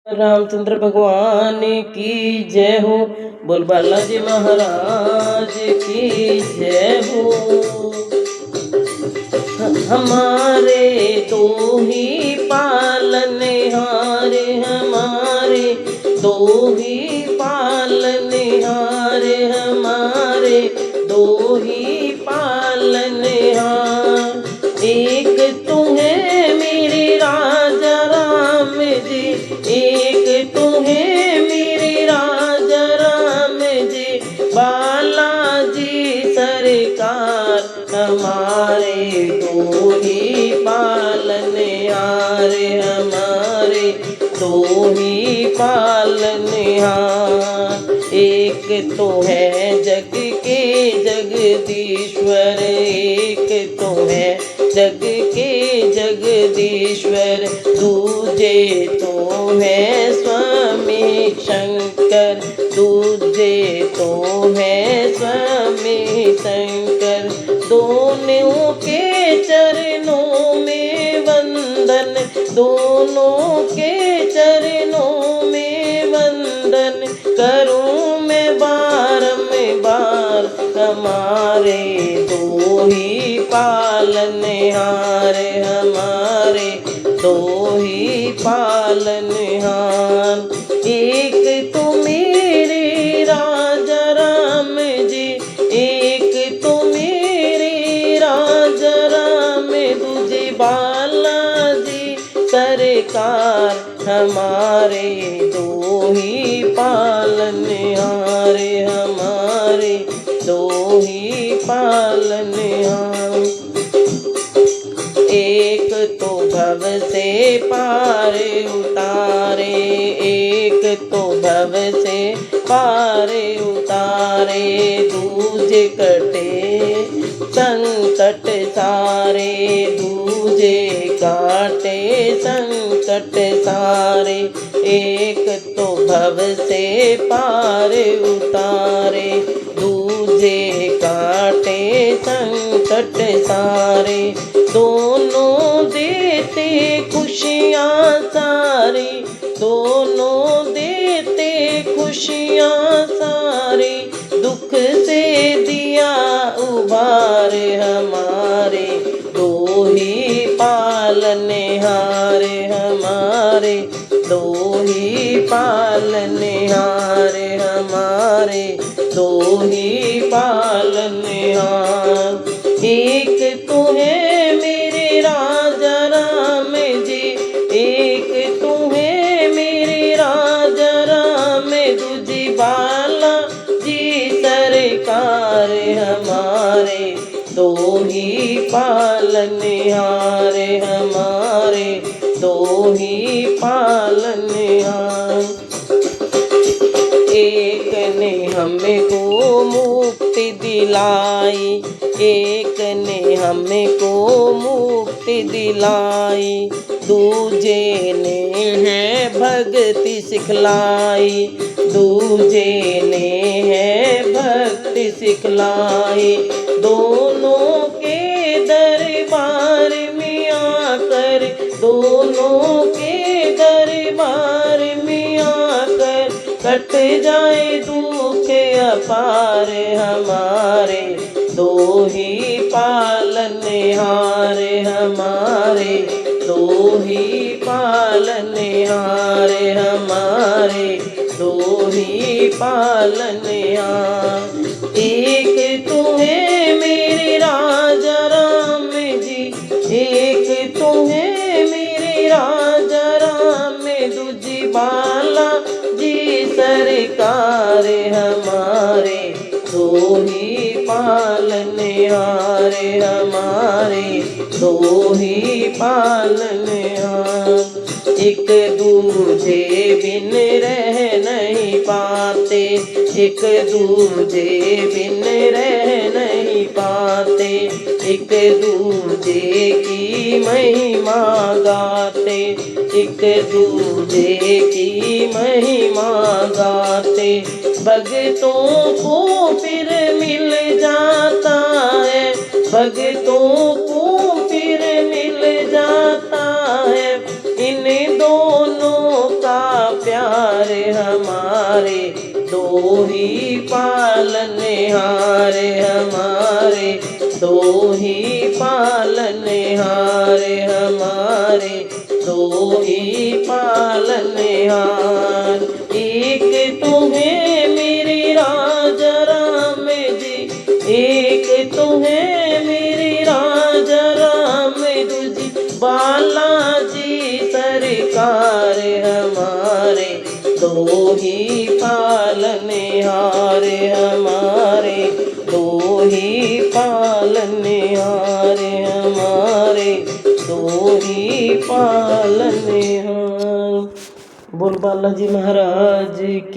रामचंद्र भगवान की जय हो। बोल बालाजी महाराज की जय हो। हमारे दो ही पालनहार, हमारे दो ही पालनहार, हमारे दो ही पालनहार। एक तू है मेरे राजा राम जी, एक तू है मेरे राजा राम जी, बालाजी सरकार हमारे दो ही पालनहार, हमारे दो ही पालनहार। एक तो है जग के जगदीश्वर, एक तो है जग के जगदीश्वर, दूजे तो है स्वामी शंकर, दूजे तो है स्वामी शंकर। दोनों के चरणों में वंदन, दोनों के चरणों में वंदन करूं मैं बारंबार। हमारे दो ही पालनहार, हमारे दो ही पालनहार। एक तो मेरे राजा राम जी, एक तो मेरे राजा राम, दूजे बालाजी सरकार हमारे दो ही पालनहार, हमारे दो ही पालनहार। एक तो भव से पार उतारे, एक तो भव से पार उतारे, दूजे कटे संकट सारे, दूजे काटे संकट सारे। एक तो भव से पार उतारे, दूजे काटे संकट सारे। दोनों देते खुशियाँ सारी, दोनों देते खुशियाँ सारी, दुख से दिया उबार हमारे दो ही पालनहार, हमारे दो ही पालनहार, हमारे दो ही पालनहार। एक तो है मेरे राजा राम जी, एक तो है मेरे राजा राम, दूजी बालाजी सरकार हमारे दो ही पालनहार, हमारे दो ही पालनहार। एक ने हमको मुक्ति दिलाई, एक ने हमको मुक्ति दिलाई, दूजे ने है भक्ति सिखलाई, दूजे ने है भक्ति सिखलाई। दोनों के दरबार में आकर, दोनों के दरबार में आकर कट जाए दुख अपार हमारे दो ही पालनहार, हमारे दो ही पालनहार, हमारे दो ही पालनहार। एक तो है मेरे राजा राम जी, एक तो है मेरे राजा राम, दूजी बालाजी सरकार हमारे दो ही पालनहार, हमारे दो ही पालनहार। एक दूजे बिन रह नहीं पाते, एक दूजे बिन रह नहीं पाते, एक दूजे की महिमा गाते, एक दूजे की महिमा गाते। भक्तों को फिर मिल जाता है, भक्तों को फिर मिल जाता है, इन दोनों का प्यारे हमारे, दो ही पालनहारे हमारे, दो ही पालनहारे हमारे, दो ही पालनहार। एक तुम्हें मेरी राजा राम जी, एक तुम्हें मेरी राजा राम जी, बालाजी सरकार हमारे, दो ही पालनहार हमारे, दो ही पालनहार हमारे, दो ही पालनहार। बोल बालाजी महाराज की।